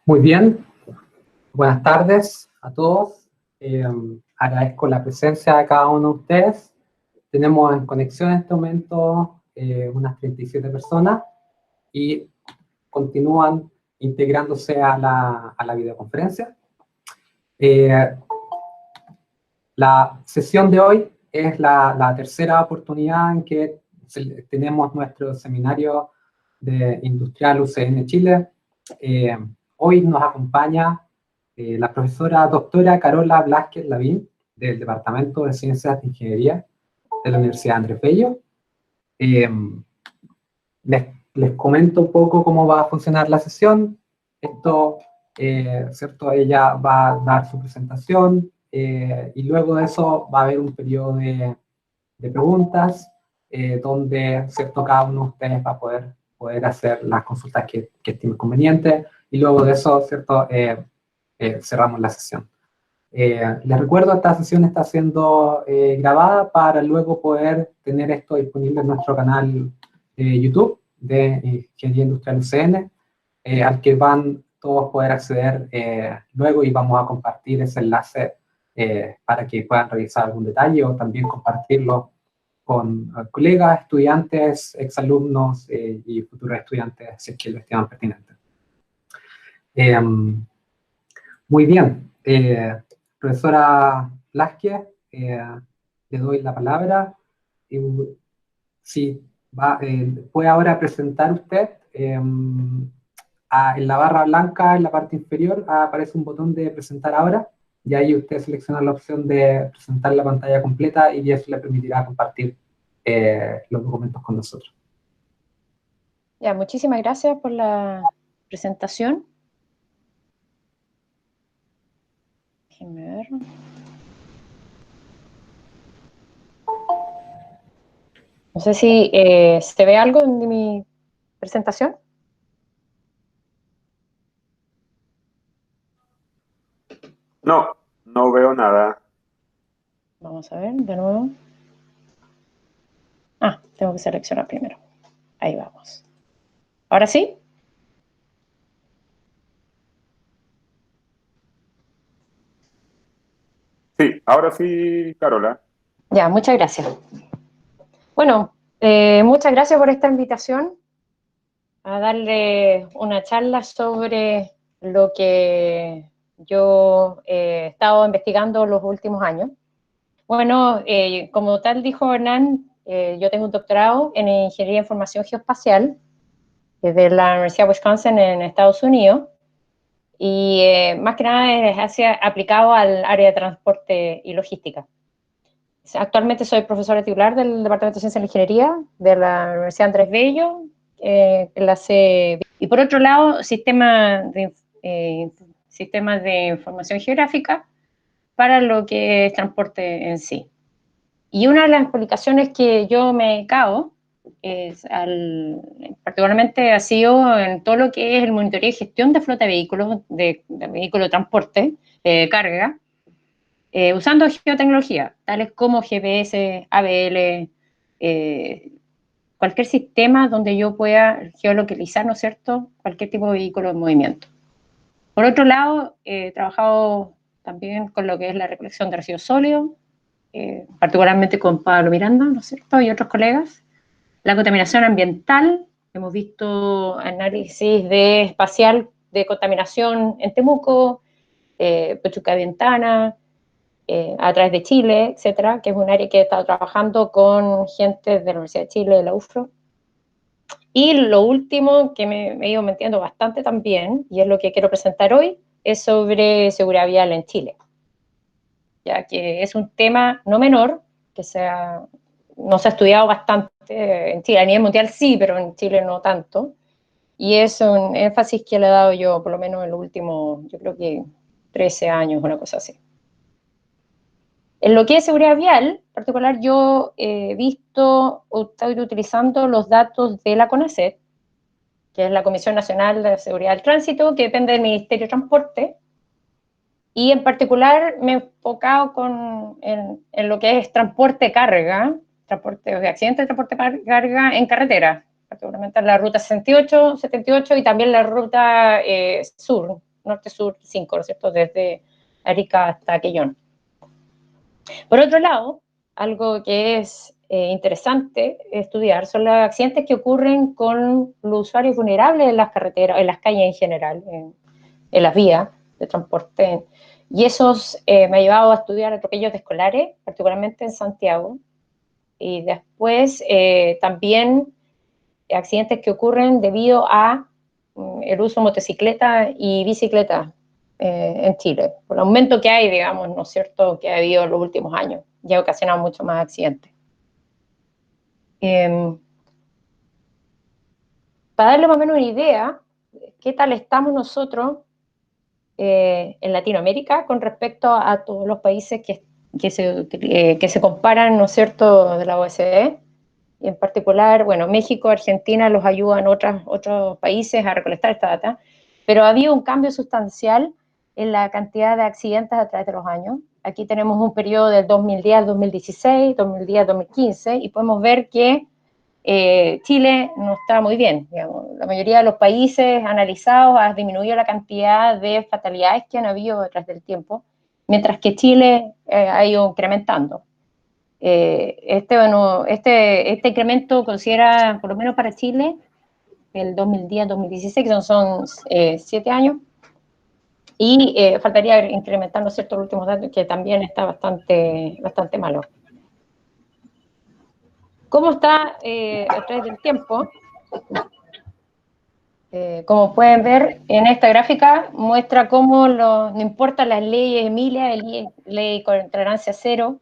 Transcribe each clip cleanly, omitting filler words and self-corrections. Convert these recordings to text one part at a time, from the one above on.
Muy bien, buenas tardes a todos. Agradezco la presencia de cada uno de ustedes. Tenemos en conexión en este momento unas 37 personas y continúan integrándose a la videoconferencia. La sesión de hoy es la tercera oportunidad en que tenemos nuestro seminario de Industrial UCN Chile. Hoy nos acompaña la profesora doctora Carola Blázquez Lavín, del Departamento de Ciencias de Ingeniería de la Universidad Andrés Bello. Les comento un poco cómo va a funcionar la sesión. ¿Cierto? Ella va a dar su presentación y luego de eso va a haber un periodo de preguntas donde, ¿cierto? Cada uno de ustedes va a poder hacer las consultas que estime convenientes y luego de eso, ¿cierto? Cerramos la sesión. Les recuerdo, esta sesión está siendo grabada para luego poder tener esto disponible en nuestro canal de YouTube de Ingeniería Industrial UCN, al que van todos poder acceder luego, y vamos a compartir ese enlace para que puedan revisar algún detalle o también compartirlo con colegas, estudiantes, exalumnos y futuros estudiantes, si es que lo estiman pertinente. Muy bien, profesora Blázquez, le doy la palabra. Sí, puede ahora presentar usted. En la barra blanca, en la parte inferior, aparece un botón de presentar ahora, y ahí usted selecciona la opción de presentar la pantalla completa y eso le permitirá compartir los documentos con nosotros. Ya, muchísimas gracias por la presentación. Déjenme ver. No sé si se ve algo de mi presentación. No, no veo nada. Vamos a ver de nuevo. Tengo que seleccionar primero. Ahí vamos. ¿Ahora sí? Sí, ahora sí, Carola. Ya, muchas gracias. Bueno, muchas gracias por esta invitación a darle una charla sobre lo que yo he estado investigando los últimos años. Bueno, como tal dijo Hernán, yo tengo un doctorado en Ingeniería de Información Geoespacial desde la Universidad de Wisconsin en Estados Unidos, y más que nada es aplicado al área de transporte y logística. Actualmente soy profesora titular del Departamento de Ciencias de la Ingeniería de la Universidad Andrés Bello, y por otro lado, sistemas de información geográfica para lo que es transporte en sí. Y una de las aplicaciones que yo me he dedicado particularmente ha sido en todo lo que es el monitoreo y gestión de flota de vehículos, de vehículos de transporte, carga, usando geotecnología, tales como GPS, ABL, cualquier sistema donde yo pueda geolocalizar, ¿no es cierto?, cualquier tipo de vehículo en movimiento. Por otro lado, he trabajado también con lo que es la recolección de residuos sólidos, particularmente con Pablo Miranda, ¿no es cierto?, y otros colegas. La contaminación ambiental, hemos visto análisis espacial de contaminación en Temuco, Pochuca-Ventana, a través de Chile, etcétera, que es un área que he estado trabajando con gente de la Universidad de Chile, de la UFRO. Y lo último que me he ido metiendo bastante también, y es lo que quiero presentar hoy, es sobre seguridad vial en Chile, ya que es un tema no menor, que no se ha estudiado bastante en Chile. A nivel mundial sí, pero en Chile no tanto. Y es un énfasis que le he dado yo, por lo menos en los últimos, yo creo que 13 años, una cosa así. En lo que es seguridad vial, en particular, yo he visto o estoy utilizando los datos de la CONACET, que es la Comisión Nacional de Seguridad del Tránsito, que depende del Ministerio de Transporte, y en particular me he enfocado en lo que es transporte carga, transporte de accidentes de transporte carga en carretera, particularmente en la ruta 68, 78 y también la ruta sur, norte-sur 5, ¿no es cierto?, desde Arica hasta Quellón. Por otro lado, algo que es interesante estudiar son los accidentes que ocurren con los usuarios vulnerables en las carreteras, en las calles en general, en las vías de transporte. Y esos me ha llevado a estudiar atropellos de escolares, particularmente en Santiago. Y después también accidentes que ocurren debido a el uso de motocicleta y bicicleta en Chile, por el aumento que hay, digamos, ¿no es cierto?, que ha habido en los últimos años, y ha ocasionado mucho más accidentes. Para darle más o menos una idea, ¿qué tal estamos nosotros en Latinoamérica con respecto a todos los países que se comparan, ¿no es cierto?, de la OECD? Y en particular, bueno, México, Argentina los ayudan otros países a recolectar esta data, pero ha habido un cambio sustancial en la cantidad de accidentes a través de los años. Aquí tenemos un periodo del 2010 al 2016, 2010 al 2015, y podemos ver que Chile no está muy bien, digamos. La mayoría de los países analizados ha disminuido la cantidad de fatalidades que han habido a través del tiempo, mientras que Chile ha ido incrementando. Este incremento considera, por lo menos para Chile, el 2010-2016, que son 7 años, y faltaría incrementar, ¿no es cierto?, los últimos datos, que también está bastante malo. ¿Cómo está a través del tiempo? Como pueden ver en esta gráfica, muestra cómo no importan las leyes Emilia, ley con tolerancia cero,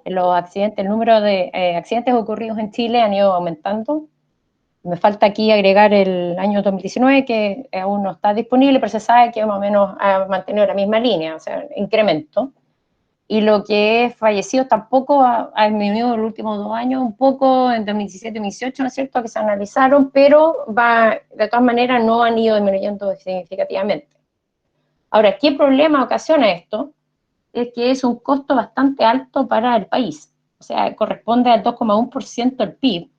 los accidentes, el número de accidentes ocurridos en Chile han ido aumentando. Me falta aquí agregar el año 2019, que aún no está disponible, pero se sabe que más o menos ha mantenido la misma línea, o sea, incremento. Y lo que es fallecido tampoco ha disminuido en los últimos 2 años, un poco en 2017-2018, ¿no es cierto?, que se analizaron, pero de todas maneras no han ido disminuyendo significativamente. Ahora, ¿qué problema ocasiona esto? Es que es un costo bastante alto para el país, o sea, corresponde al 2,1% del PIB,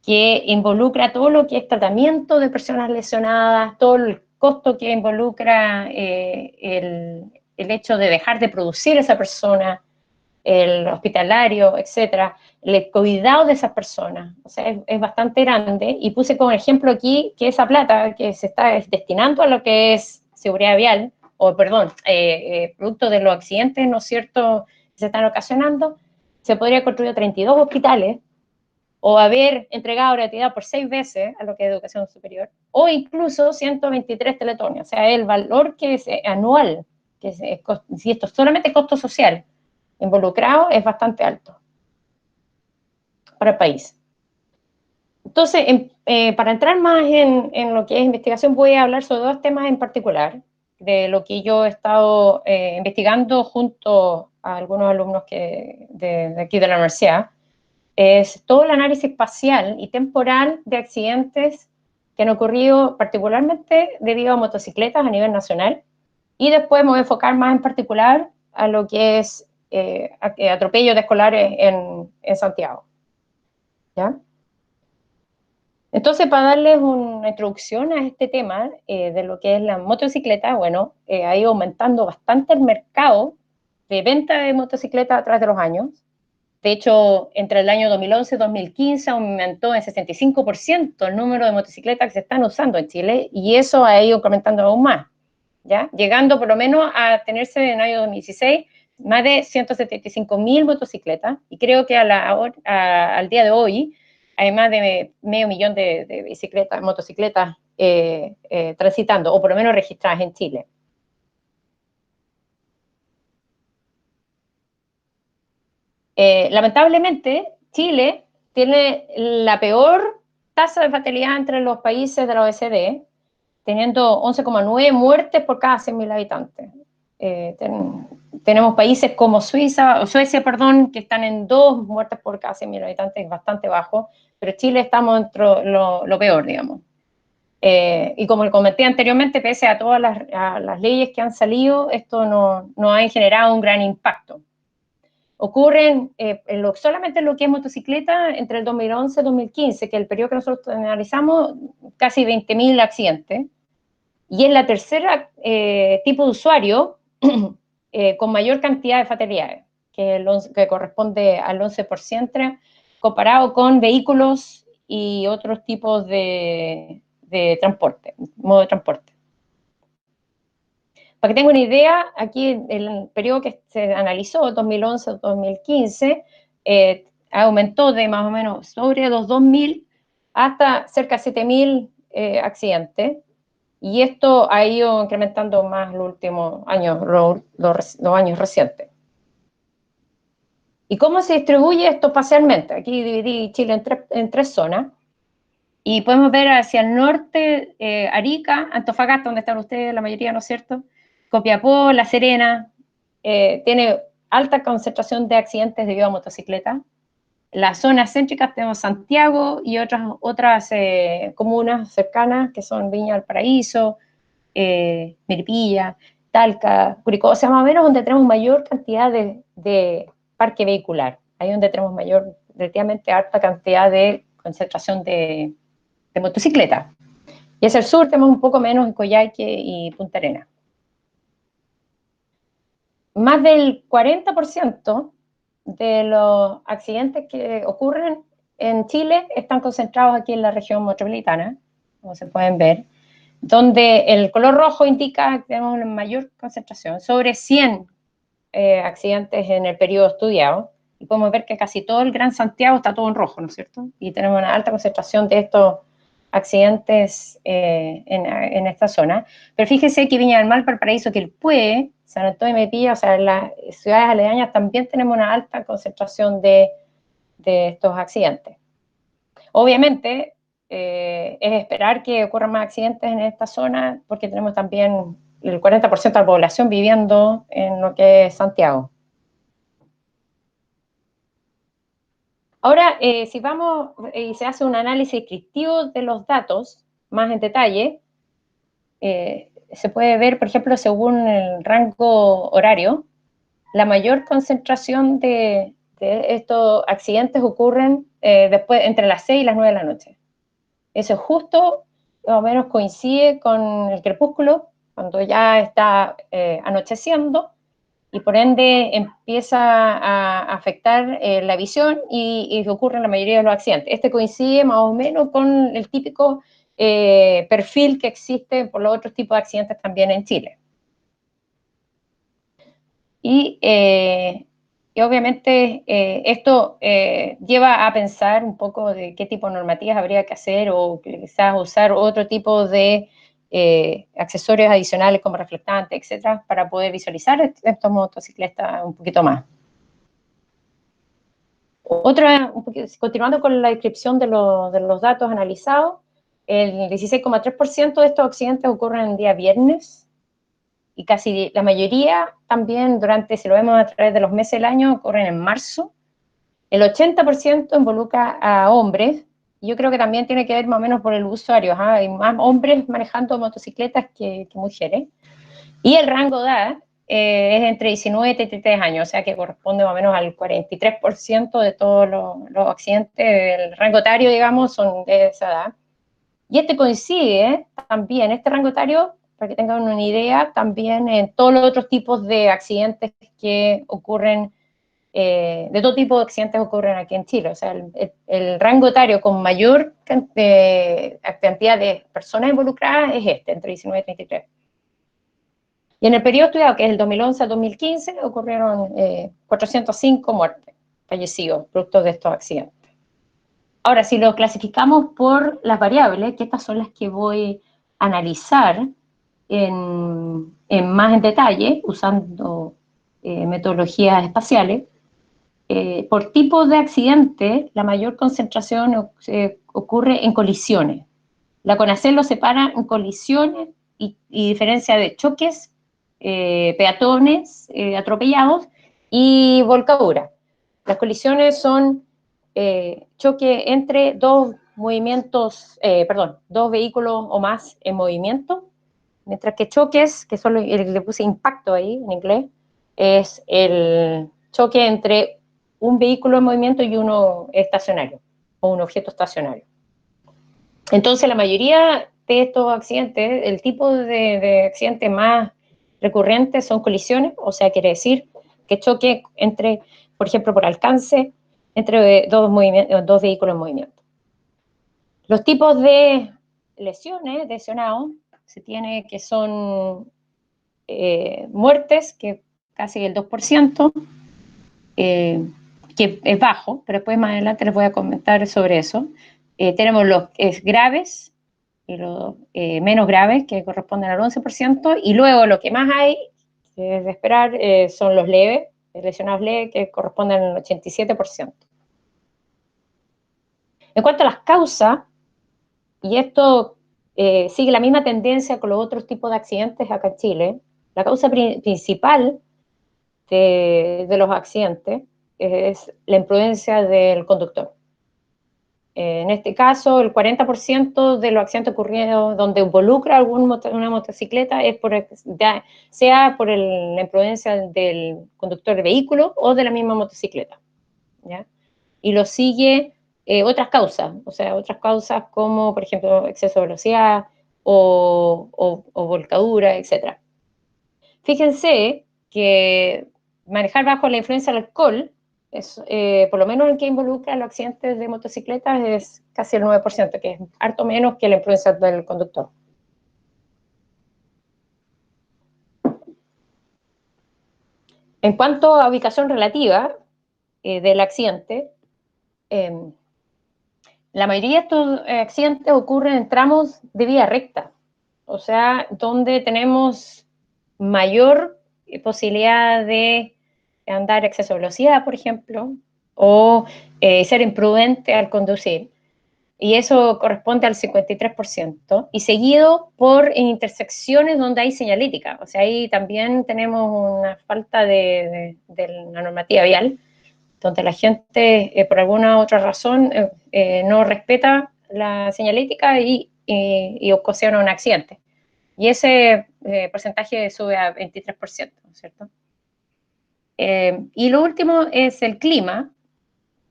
que involucra todo lo que es tratamiento de personas lesionadas, todo el costo que involucra el hecho de dejar de producir esa persona, el hospitalario, etcétera, el cuidado de esas personas, o sea, es bastante grande, y puse como ejemplo aquí que esa plata que se está destinando a lo que es seguridad vial, o perdón, producto de los accidentes, ¿no es cierto?, que se están ocasionando, se podría construir 32 hospitales, o haber entregado gratuidad por 6 veces a lo que es educación superior, o incluso 123 teletones, o sea, el valor que es anual, si esto es solamente costo social involucrado, es bastante alto para el país. Entonces, para entrar más en lo que es investigación, voy a hablar sobre 2 temas en particular, de lo que yo he estado investigando junto a algunos alumnos de aquí de la universidad. Es todo el análisis espacial y temporal de accidentes que han ocurrido particularmente debido a motocicletas a nivel nacional, y después me voy a enfocar más en particular a lo que es atropellos de escolares en Santiago. ¿Ya? Entonces, para darles una introducción a este tema de lo que es la motocicleta, bueno, ha ido aumentando bastante el mercado de venta de motocicletas a través de los años. De hecho, entre el año 2011 y 2015 aumentó en 65% el número de motocicletas que se están usando en Chile, y eso ha ido incrementando aún más, ¿ya? Llegando por lo menos a tenerse en el año 2016 más de 175.000 motocicletas, y creo que al día de hoy hay más de 500.000 de motocicletas transitando, o por lo menos registradas en Chile. Lamentablemente, Chile tiene la peor tasa de fatalidad entre los países de la OECD, teniendo 11,9 muertes por cada 100.000 habitantes. Tenemos países como Suecia, que están en 2 muertes por cada 100.000 habitantes, bastante bajo, pero Chile estamos entre lo peor, digamos. Y como comenté anteriormente, pese a todas las leyes que han salido, esto no ha generado un gran impacto. Ocurren solamente en lo que es motocicleta entre el 2011 y 2015, que es el periodo que nosotros analizamos, casi 20.000 accidentes. Y es la tercera tipo de usuario con mayor cantidad de fatalidades, que corresponde al 11%, comparado con vehículos y otros tipos de transporte, modo de transporte. Para que tengan una idea, aquí en el periodo que se analizó, 2011-2015, aumentó de más o menos sobre los 2.000 hasta cerca de 7.000 accidentes, y esto ha ido incrementando más los últimos años, los años recientes. ¿Y cómo se distribuye esto espacialmente? Aquí dividí Chile en tres zonas, y podemos ver hacia el norte, Arica, Antofagasta, donde están ustedes, la mayoría, ¿no es cierto? Copiapó, La Serena, tiene alta concentración de accidentes debido a motocicleta. Las zonas céntricas tenemos Santiago y otras comunas cercanas, que son Viña del Paraíso, Melipilla, Talca, Curicó, o sea, más o menos donde tenemos mayor cantidad de parque vehicular. Ahí donde tenemos relativamente alta cantidad de concentración de motocicletas. Y hacia el sur tenemos un poco menos en Coyhaique y Punta Arenas. Más del 40% de los accidentes que ocurren en Chile están concentrados aquí en la región metropolitana, como se pueden ver, donde el color rojo indica que tenemos una mayor concentración, sobre 100 accidentes en el periodo estudiado, y podemos ver que casi todo el Gran Santiago está todo en rojo, ¿no es cierto? Y tenemos una alta concentración de estos accidentes en esta zona. Pero fíjense que Viña del Mar, Valparaíso, Quilpué, San Antonio y Melipilla, o sea, en las ciudades aledañas también tenemos una alta concentración de estos accidentes. Obviamente, es esperar que ocurran más accidentes en esta zona, porque tenemos también el 40% de la población viviendo en lo que es Santiago. Ahora, si vamos y se hace un análisis descriptivo de los datos, más en detalle, se puede ver, por ejemplo, según el rango horario, la mayor concentración de estos accidentes ocurren después, entre las 6 y las 9 de la noche. Eso justo, más o menos, coincide con el crepúsculo, cuando ya está anocheciendo, y por ende empieza a afectar la visión y ocurre en la mayoría de los accidentes. Este coincide más o menos con el típico perfil que existe por los otros tipos de accidentes también en Chile. Y obviamente esto lleva a pensar un poco de qué tipo de normativas habría que hacer, o quizás usar otro tipo de accesorios adicionales como reflectantes, etcétera, para poder visualizar estos motocicletas un poquito más. Continuando con la descripción de los datos analizados, el 16,3% de estos accidentes ocurren el día viernes, y casi la mayoría también si lo vemos a través de los meses del año, ocurren en marzo. El 80% involucra a hombres, y yo creo que también tiene que ver más o menos por el usuario, hay más hombres manejando motocicletas que mujeres. Y el rango de edad es entre 19 y 33 años, o sea que corresponde más o menos al 43% de todos los accidentes del rango etario, digamos, son de esa edad. Y este coincide también, este rango etario, para que tengan una idea, también en todos los otros tipos de accidentes que ocurren, de todo tipo de accidentes ocurren aquí en Chile. O sea, el rango etario con mayor cantidad de personas involucradas es entre 19 y 33. Y en el periodo estudiado, que es el 2011 a 2015, ocurrieron 405 muertes, fallecidos, producto de estos accidentes. Ahora, si lo clasificamos por las variables, que estas son las que voy a analizar más en detalle, usando metodologías espaciales, por tipo de accidente, la mayor concentración ocurre en colisiones. La CONACYT lo separa en colisiones y diferencia de choques, peatones atropellados y volcadura. Las colisiones son choque entre dos vehículos o más en movimiento, mientras que choques, que son le puse impacto ahí en inglés, es el choque entre un vehículo en movimiento y uno estacionario, o un objeto estacionario. Entonces, la mayoría de estos accidentes, el tipo de accidente más recurrente son colisiones, o sea, quiere decir que choque entre, por ejemplo, por alcance, entre dos vehículos en movimiento. Los tipos de lesiones, lesionados, se tiene que son muertes, que casi el 2%, que es bajo, pero después más adelante les voy a comentar sobre eso. Tenemos los graves y los menos graves, que corresponden al 11%, y luego lo que más hay de esperar son los leves, lesionados leves, que corresponden al 87%. En cuanto a las causas, y esto sigue la misma tendencia con los otros tipos de accidentes acá en Chile, la causa principal de los accidentes es la imprudencia del conductor. En este caso, el 40% de los accidentes ocurridos donde involucra una motocicleta es sea por la imprudencia del conductor del vehículo o de la misma motocicleta, ¿ya? Y lo sigue otras causas, o sea, otras causas como, por ejemplo, exceso de velocidad o volcadura, etc. Fíjense que manejar bajo la influencia del alcohol, por lo menos el que involucra los accidentes de motocicletas, es casi el 9%, que es harto menos que la influencia del conductor. En cuanto a ubicación relativa del accidente, la mayoría de estos accidentes ocurren en tramos de vía recta, o sea, donde tenemos mayor posibilidad de andar a exceso de velocidad, por ejemplo, o ser imprudente al conducir. Y eso corresponde al 53%, y seguido por intersecciones donde hay señalética. O sea, ahí también tenemos una falta de la normativa vial, donde la gente, por alguna otra razón, no respeta la señalética y ocasiona un accidente. Y ese porcentaje sube a 23%, ¿cierto? Y lo último es el clima,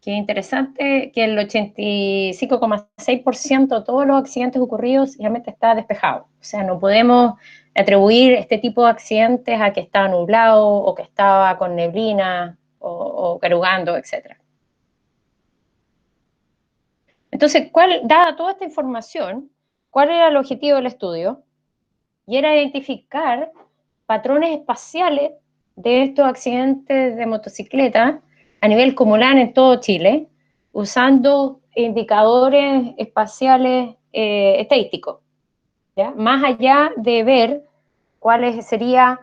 que es interesante, que el 85,6% de todos los accidentes ocurridos realmente está despejado. O sea, no podemos atribuir este tipo de accidentes a que estaba nublado o que estaba con neblina o carugando, etc. Entonces, dada toda esta información, ¿cuál era el objetivo del estudio? Y era identificar patrones espaciales de estos accidentes de motocicleta a nivel comunal en todo Chile, usando indicadores espaciales estadísticos, ¿ya? Más allá de ver cuál sería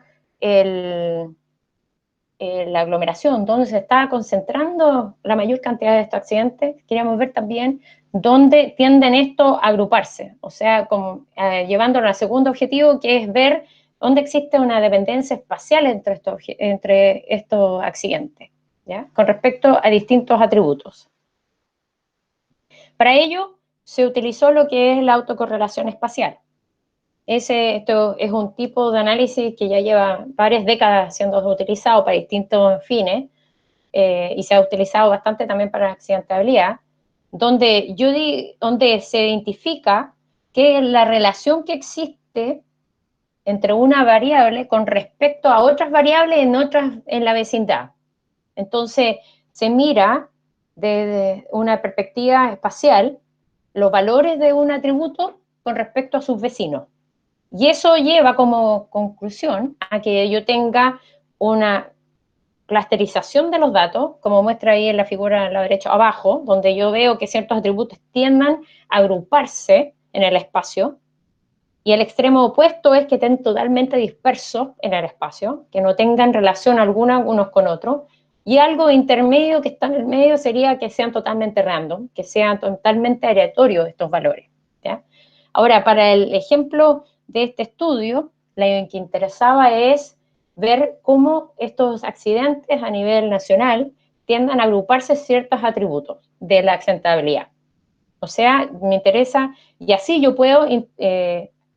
la aglomeración, donde se está concentrando la mayor cantidad de estos accidentes, queríamos ver también dónde tienden estos a agruparse, o sea, llevándolo al segundo objetivo, que es ver dónde existe una dependencia espacial entre estos accidentes, ¿ya? Con respecto a distintos atributos. Para ello, se utilizó lo que es la autocorrelación espacial. Esto es un tipo de análisis que ya lleva varias décadas siendo utilizado para distintos fines, y se ha utilizado bastante también para accidentabilidad, donde se identifica que la relación que existe entre una variable con respecto a otras variables en la vecindad. Entonces, se mira desde una perspectiva espacial los valores de un atributo con respecto a sus vecinos. Y eso lleva como conclusión a que yo tenga una clusterización de los datos, como muestra ahí en la figura a la derecha abajo, donde yo veo que ciertos atributos tiendan a agruparse en el espacio, y el extremo opuesto es que estén totalmente dispersos en el espacio, que no tengan relación alguna unos con otros, y algo intermedio que está en el medio sería que sean totalmente random, que sean totalmente aleatorios estos valores, ¿ya? Ahora, para el ejemplo de este estudio, lo que interesaba es ver cómo estos accidentes a nivel nacional tiendan a agruparse ciertos atributos de la accidentabilidad. O sea, me interesa, y así yo puedo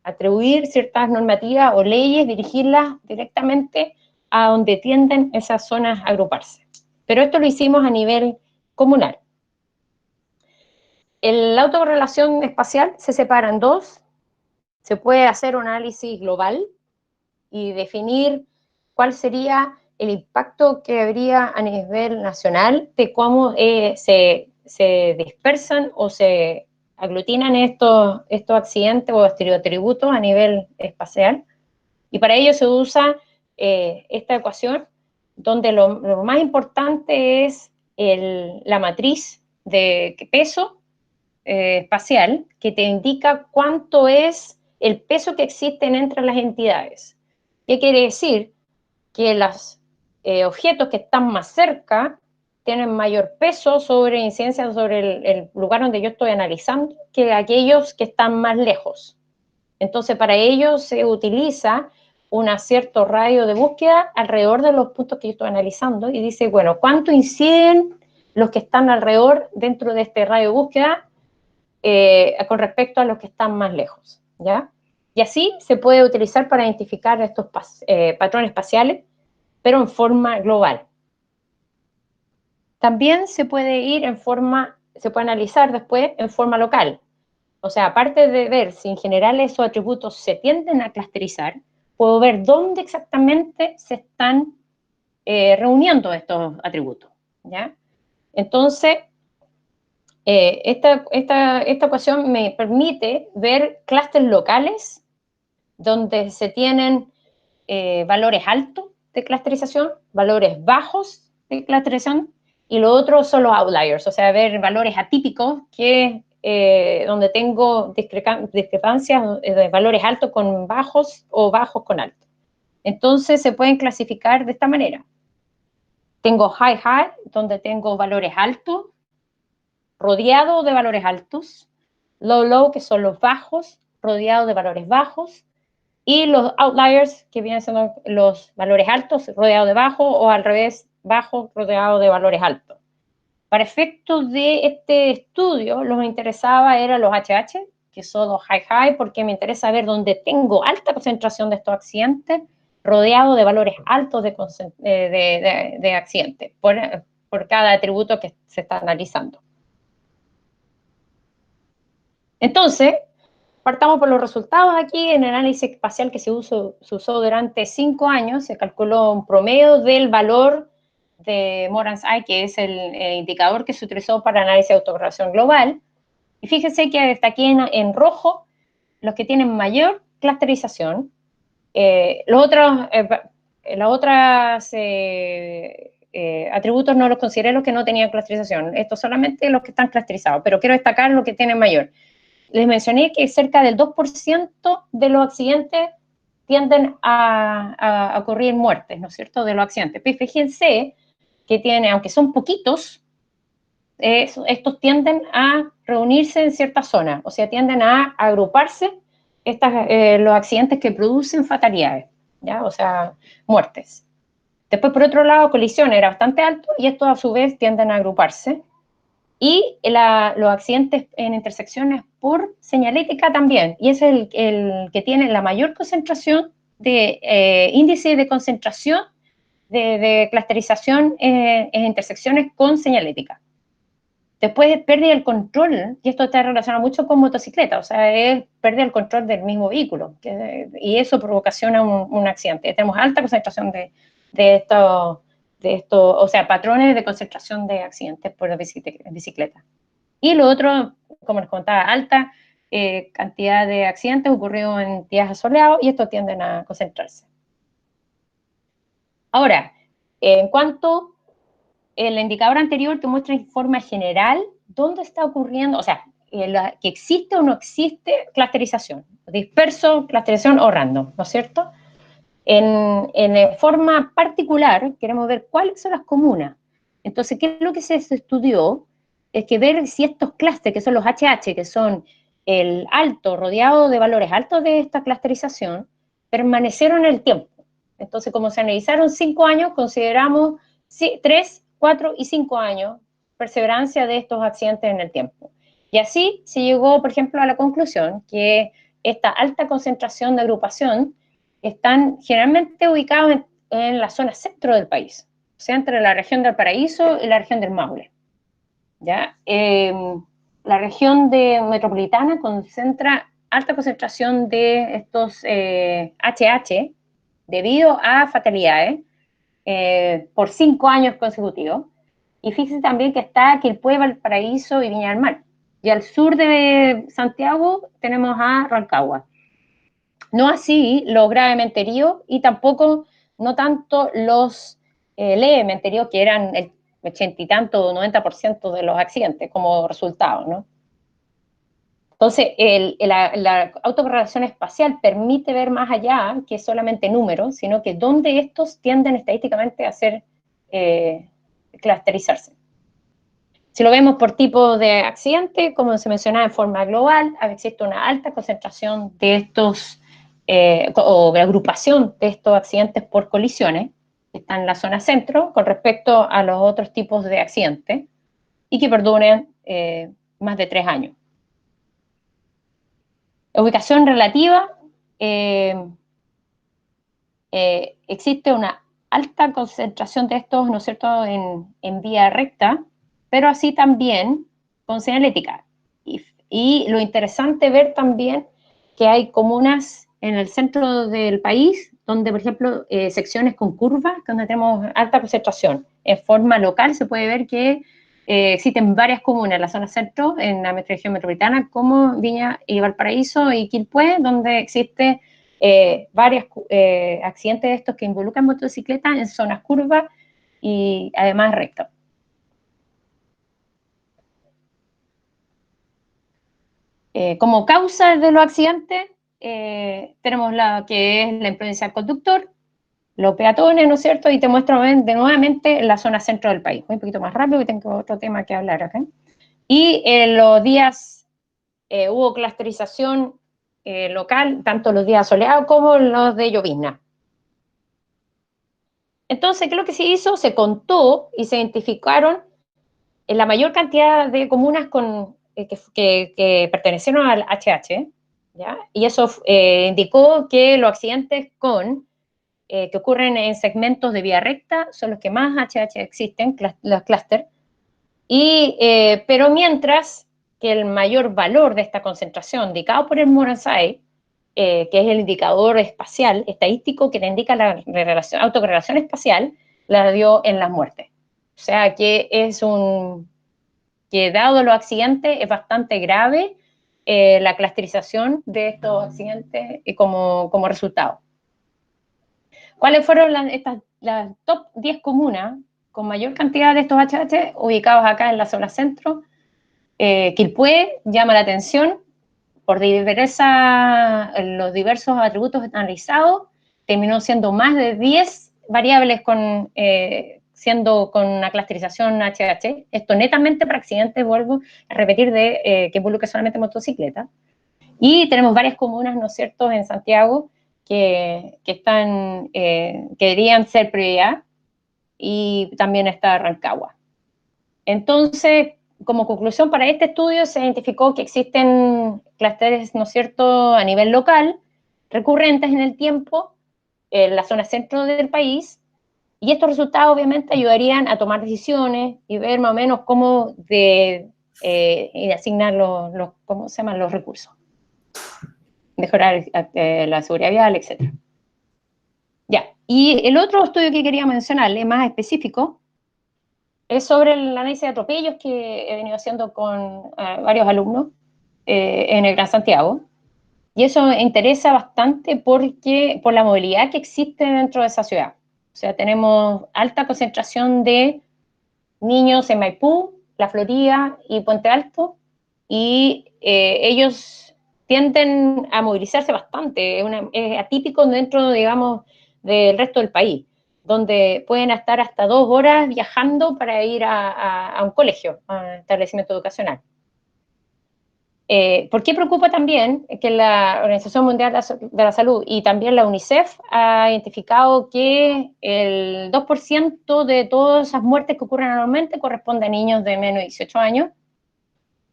atribuir ciertas normativas o leyes, dirigirlas directamente a donde tienden esas zonas a agruparse. Pero esto lo hicimos a nivel comunal. La autocorrelación espacial se separa en dos. se puede hacer un análisis global y definir cuál sería el impacto que habría a nivel nacional de cómo se dispersan o se aglutinan estos accidentes o estereotributos a nivel espacial. Y para ello se usa esta ecuación, donde lo más importante es la matriz de peso espacial, que te indica cuánto es el peso que existen entre las entidades. ¿Qué quiere decir? Que los objetos que están más cerca tienen mayor peso sobre incidencia sobre el lugar donde yo estoy analizando que aquellos que están más lejos. Entonces, para ello se utiliza un cierto radio de búsqueda alrededor de los puntos que yo estoy analizando y dice, bueno, ¿cuánto inciden los que están alrededor dentro de este radio de búsqueda con respecto a los que están más lejos? ¿Ya? Y así se puede utilizar para identificar estos patrones espaciales, pero en forma global. También se puede analizar después en forma local. O sea, aparte de ver si en general esos atributos se tienden a clusterizar, puedo ver dónde exactamente se están reuniendo estos atributos, ¿ya? Entonces, esta ecuación me permite ver clústeres locales donde se tienen valores altos de clusterización, valores bajos de clusterización, y lo otro son los outliers, o sea, ver valores atípicos que donde tengo discrepancias de valores altos con bajos o bajos con altos. Entonces se pueden clasificar de esta manera. Tengo high-high, donde tengo valores altos, rodeado de valores altos, low-low, que son los bajos, rodeados de valores bajos, y los outliers, que vienen siendo los valores altos rodeados de bajos, o al revés, bajos rodeados de valores altos. Para efectos de este estudio, lo que me interesaba eran los HH, que son los high-high, porque me interesa ver dónde tengo alta concentración de estos accidentes, rodeado de valores altos de accidentes, por cada atributo que se está analizando. Entonces, partamos por los resultados aquí. En el análisis espacial que se usó durante 5 años, se calculó un promedio del valor de Moran's I, que es el indicador que se utilizó para análisis de autocorrelación global. Y fíjense que está aquí en rojo los que tienen mayor clusterización. Los otros atributos no los consideré los que no tenían clusterización. Estos solamente los que están clusterizados, pero quiero destacar los que tienen mayor. Les mencioné que cerca del 2% de los accidentes tienden a ocurrir muertes, ¿no es cierto?, de los accidentes. Pero fíjense que aunque son poquitos, estos tienden a reunirse en ciertas zonas, o sea, tienden a agruparse los accidentes que producen fatalidades, ¿ya? O sea, muertes. Después, por otro lado, colisión era bastante alto y estos a su vez tienden a agruparse. Y los accidentes en intersecciones por señalética también, y ese es el que tiene la mayor concentración de índice de concentración de clusterización en intersecciones con señalética. Después pérdida del control, y esto está relacionado mucho con motocicleta, o sea, es pérdida del control del mismo vehículo, y eso provocaciona un accidente. Tenemos alta concentración de esto, o sea, patrones de concentración de accidentes por bicicleta. Y lo otro, como les contaba, alta cantidad de accidentes ocurridos en días soleados, y estos tienden a concentrarse. Ahora, en cuanto el indicador anterior te muestra en forma general dónde está ocurriendo, o sea, que existe o no existe clusterización, disperso, clusterización o random, ¿no es cierto? En forma particular, queremos ver cuáles son las comunas. Entonces, ¿qué es lo que se estudió? Es que ver si estos clústeres, que son los HH, que son el alto, rodeado de valores altos de esta clusterización, permanecieron en el tiempo. Entonces, como se analizaron 5 años, consideramos 3, 4 y 5 años perseverancia de estos accidentes en el tiempo. Y así se llegó, por ejemplo, a la conclusión que esta alta concentración de agrupación están generalmente ubicados en la zona centro del país, o sea, entre la región del Paraíso y la región del Maule, ¿ya? La región metropolitana concentra alta concentración de estos HH debido a fatalidades por 5 años consecutivos. Y fíjense también que está Quilpué, Valparaíso y Viña del Mar. Y al sur de Santiago tenemos a Rancagua. No así los gravemente heridos y tampoco, no tanto los levemente heridos, que eran el 80 y tanto, 90% de los accidentes como resultado, ¿no? Entonces, la autocorrelación espacial permite ver más allá que solamente números, sino que dónde estos tienden estadísticamente a ser clusterizarse. Si lo vemos por tipo de accidente, como se mencionaba en forma global, existe una alta concentración de estos, o de agrupación de estos accidentes por colisiones, que están en la zona centro, con respecto a los otros tipos de accidentes, y que perduren más de 3 años. Ubicación relativa, existe una alta concentración de estos, ¿no es cierto?, en vía recta, pero así también con señalética. Y lo interesante ver también que hay comunas en el centro del país, donde, por ejemplo, secciones con curvas, donde tenemos alta concentración. En forma local se puede ver que existen varias comunas en la zona centro, en la región metropolitana, como Viña y Valparaíso y Quilpué, donde existe varios accidentes de estos que involucran motocicletas en zonas curvas y además rectas. Como causa de los accidentes, tenemos la que es la imprudencia del conductor, los peatones, ¿no es cierto? Y te muestro de nuevamente la zona centro del país. Voy un poquito más rápido, que tengo otro tema que hablar acá. Y en los días hubo clusterización local, tanto los días soleados como los de llovizna. Entonces, ¿qué es lo que se hizo? Se contó y se identificaron en la mayor cantidad de comunas con, que pertenecieron al HH, ¿ya? Y eso indicó que los accidentes que ocurren en segmentos de vía recta son los que más HH existen, los clústeres, pero mientras que el mayor valor de esta concentración, indicado por el Morensai, que es el indicador espacial, estadístico, que te indica la autocorrelación espacial, la dio en las muertes. O sea que que dado los accidentes, es bastante grave la clusterización de estos accidentes como resultado. ¿Cuáles fueron las top 10 comunas con mayor cantidad de estos HH ubicados acá en la zona centro? Quilpué llama la atención por los diversos atributos analizados, terminó siendo más de 10 variables siendo con una clusterización HH, esto netamente para accidentes, vuelvo a repetir, que involucra solamente motocicletas. Y tenemos varias comunas, ¿no es cierto?, en Santiago que deberían ser prioridad, y también está Rancagua. Entonces, como conclusión para este estudio, se identificó que existen clústeres, ¿no es cierto?, a nivel local, recurrentes en el tiempo, en la zona centro del país, y estos resultados obviamente ayudarían a tomar decisiones y ver más o menos cómo asignar los recursos, mejorar la seguridad vial, etc. Ya, y el otro estudio que quería mencionarle, más específico, es sobre el análisis de atropellos que he venido haciendo con varios alumnos en el Gran Santiago. Y eso interesa bastante por la movilidad que existe dentro de esa ciudad. O sea, tenemos alta concentración de niños en Maipú, La Florida y Puente Alto, y ellos tienden a movilizarse bastante. Es atípico dentro, digamos, del resto del país, donde pueden estar hasta 2 horas viajando para ir a un colegio, a un establecimiento educacional. ¿Por qué preocupa también que la Organización Mundial de la Salud y también la UNICEF ha identificado que el 2% de todas esas muertes que ocurren anualmente corresponde a niños de menos de 18 años?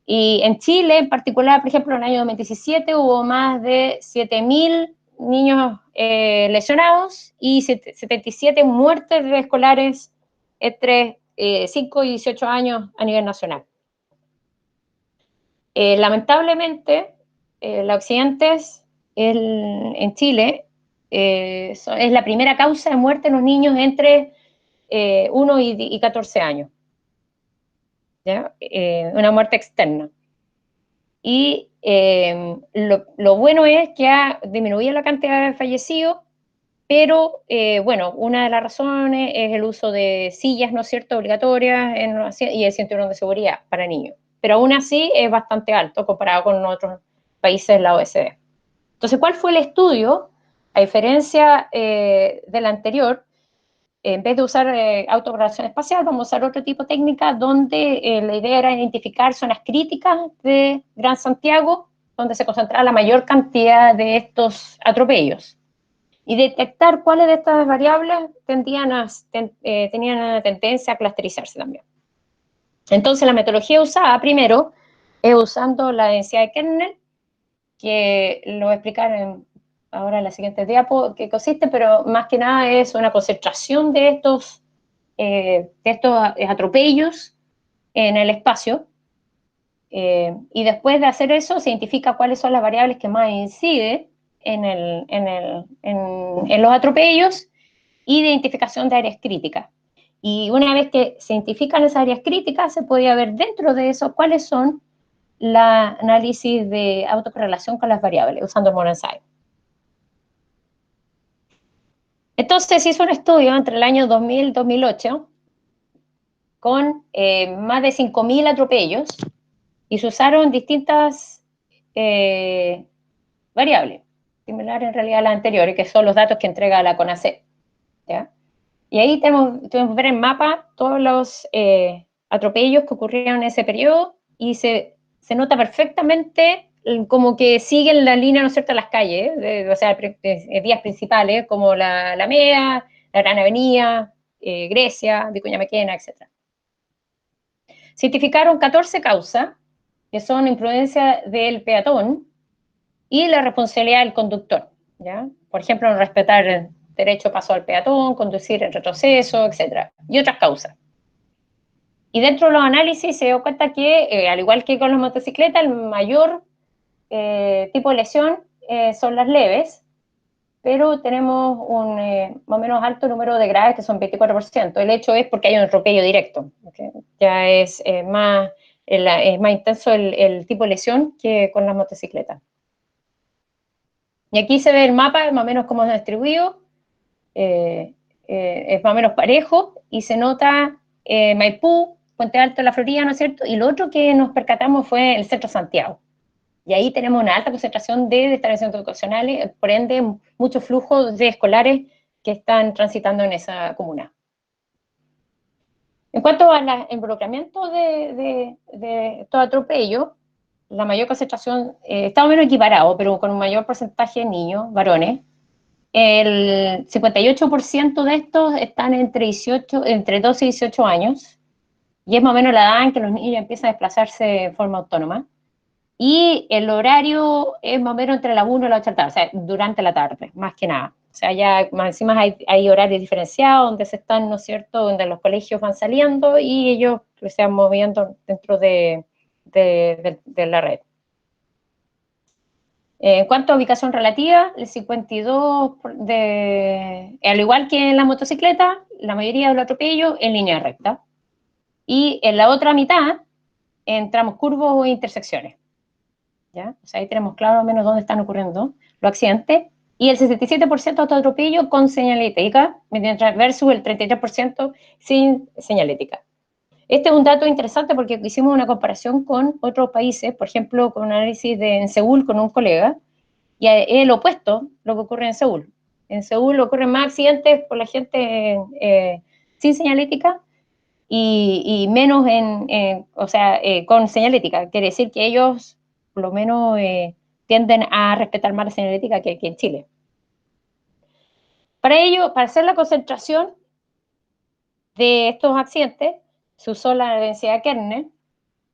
Y en Chile, en particular, por ejemplo, en el año 2017 hubo más de 7.000 niños lesionados y 77 muertes de escolares entre 5 y 18 años a nivel nacional. Lamentablemente, los accidentes en Chile es la primera causa de muerte en los niños entre 1 y 14 años. ¿Ya? Una muerte externa. Y lo bueno es que ha disminuido la cantidad de fallecidos, pero bueno, una de las razones es el uso de sillas, ¿no es cierto?, obligatorias y el cinturón de seguridad para niños. Pero aún así es bastante alto comparado con otros países de la OECD. Entonces, ¿cuál fue el estudio? A diferencia del anterior, en vez de usar autocorrelación espacial, vamos a usar otro tipo de técnica donde la idea era identificar zonas críticas de Gran Santiago, donde se concentraba la mayor cantidad de estos atropellos, y detectar cuáles de estas variables tenían una tendencia a clusterizarse también. Entonces, la metodología usada primero es usando la densidad de Kernel, que lo voy a explicar ahora en la siguiente diapo, que consiste, pero más que nada es una concentración de estos atropellos en el espacio, y después de hacer eso se identifica cuáles son las variables que más inciden en los atropellos, y de identificación de áreas críticas. Y una vez que se identifican esas áreas críticas, se podía ver dentro de eso cuáles son la análisis de autocorrelación con las variables, usando el modelo ensayo. Entonces se hizo un estudio entre el año 2000 y 2008 con más de 5.000 atropellos, y se usaron distintas variables, similares en realidad a las anteriores, que son los datos que entrega la CONACYT, ¿ya? Y ahí tenemos que ver en mapa todos los atropellos que ocurrieron en ese periodo, y se nota perfectamente como que siguen la línea, ¿no es cierto?, las calles, o sea, vías principales como la Alameda, la Gran Avenida, Grecia, Vicuña Maquena, etc. Se identificaron 14 causas, que son imprudencia del peatón y la responsabilidad del conductor, ¿ya? Por ejemplo, no respetar el derecho de paso al peatón, conducir en retroceso, etc. Y otras causas. Y dentro de los análisis se dio cuenta que, al igual que con las motocicletas, el mayor tipo de lesión son las leves, pero tenemos un más o menos alto número de graves, que son 24%. El hecho es porque hay un atropello directo, ¿okay? Ya es más intenso el tipo de lesión que con las motocicletas. Y aquí se ve el mapa, más o menos cómo es distribuido, es más o menos parejo, y se nota Maipú, Puente Alto, La Florida, ¿no es cierto? Y lo otro que nos percatamos fue el centro de Santiago. Y ahí tenemos una alta concentración de establecimientos educacionales, por ende, mucho flujo de escolares que están transitando en esa comuna. En cuanto al involucramiento de estos atropellos, la mayor concentración está más o menos equiparado, pero con un mayor porcentaje de niños, varones. El 58% de estos están entre 12 y 18 años, y es más o menos la edad en que los niños empiezan a desplazarse de forma autónoma. Y el horario es más o menos entre las 1 y las 8 de la tarde, o sea, durante la tarde, más que nada. O sea, ya más encima hay horarios diferenciados donde se están, ¿no es cierto?, donde los colegios van saliendo y ellos se van moviendo dentro de la red. En cuanto a ubicación relativa, el 52, al igual que en la motocicleta, la mayoría de los atropellos en línea recta. Y en la otra mitad, en tramos curvos o intersecciones. ¿Ya? O sea, ahí tenemos claro más o menos dónde están ocurriendo los accidentes. Y el 67% de estos atropellos con señalética, versus el 33% sin señalética. Este es un dato interesante porque hicimos una comparación con otros países, por ejemplo, con un análisis en Seúl con un colega, y es el opuesto lo que ocurre en Seúl. En Seúl ocurren más accidentes por la gente sin señalética y menos con señalética. Quiere decir que ellos, por lo menos, tienden a respetar más la señalética que aquí en Chile. Para ello, para hacer la concentración de estos accidentes, se usó la densidad de Kernel,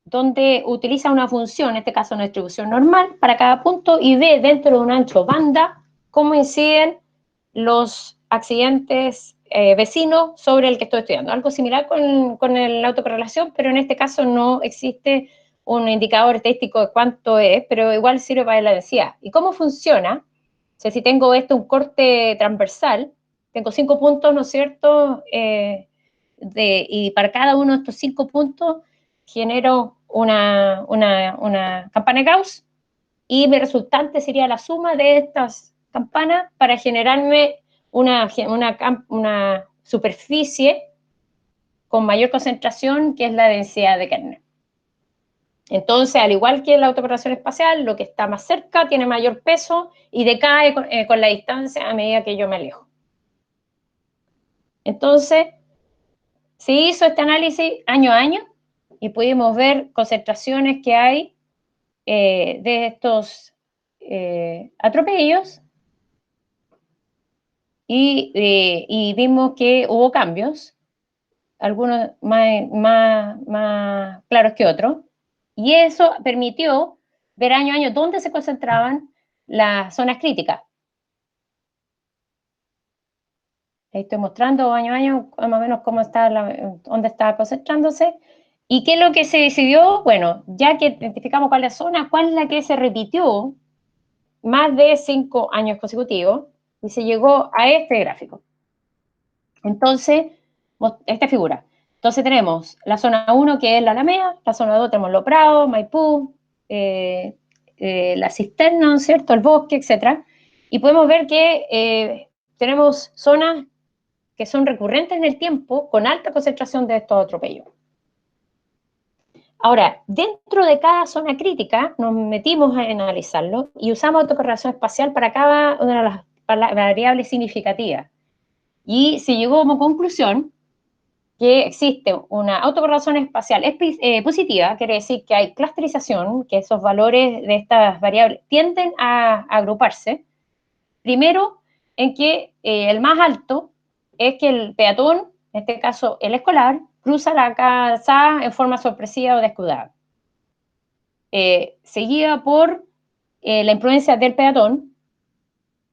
donde utiliza una función, en este caso una distribución normal, para cada punto, y ve dentro de un ancho banda cómo inciden los accidentes vecinos sobre el que estoy estudiando. Algo similar con la autocorrelación, pero en este caso no existe un indicador estadístico de cuánto es, pero igual sirve para la densidad. ¿Y cómo funciona? O sea, si tengo un corte transversal, tengo 5 puntos, ¿no es cierto? Y para cada uno de estos 5 puntos genero una campana de Gauss, y mi resultante sería la suma de estas campanas para generarme una superficie con mayor concentración, que es la densidad de kernel. Entonces, al igual que en la autocorrelación espacial, lo que está más cerca tiene mayor peso y decae con la distancia a medida que yo me alejo. Entonces, se hizo este análisis año a año y pudimos ver concentraciones que hay de estos atropellos, y vimos que hubo cambios, algunos más claros que otros, y eso permitió ver año a año dónde se concentraban las zonas críticas. Ahí estoy mostrando año a año más o menos cómo está dónde está concentrándose. ¿Y qué es lo que se decidió? Bueno, ya que identificamos cuál es la zona, cuál es la que se repitió más de 5 años consecutivos, y se llegó a este gráfico. Entonces, esta figura. Entonces tenemos la zona 1, que es la Alameda, la zona 2 tenemos Los Prados, Maipú, la Cisterna, ¿no es cierto?, el Bosque, etc. Y podemos ver que tenemos zonas que son recurrentes en el tiempo, con alta concentración de estos atropellos. Ahora, dentro de cada zona crítica, nos metimos a analizarlo y usamos autocorrelación espacial para cada una de las variables significativas. Y se llegó como conclusión que existe una autocorrelación espacial positiva, quiere decir que hay clusterización, que esos valores de estas variables tienden a agruparse. Primero, en que el más alto es que el peatón, en este caso el escolar, cruza la calzada en forma sorpresiva o descuidada. Seguida por la imprudencia del peatón,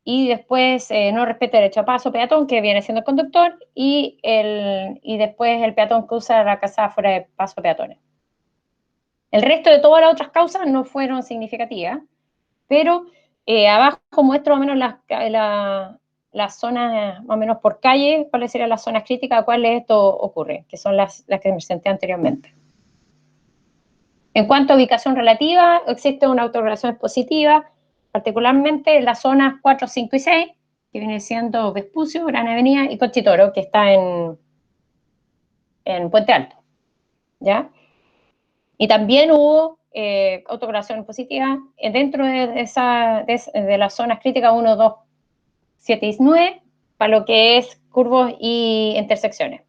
y después no respeta el derecho a paso peatón, que viene siendo el conductor, y después el peatón cruza la calzada fuera de paso peatones. El resto de todas las otras causas no fueron significativas, pero abajo muestro más o menos las zonas, más o menos por calle, cuáles serían las zonas críticas a cuáles esto ocurre, que son las que presenté anteriormente. En cuanto a ubicación relativa, existe una autorrelación positiva, particularmente en las zonas 4, 5 y 6, que viene siendo Vespucio, Gran Avenida y Conchitoro, que está en Puente Alto, ¿ya? Y también hubo autocorrelación positiva dentro de las zonas críticas 1, 2, 7 y 9, para lo que es curvos y intersecciones.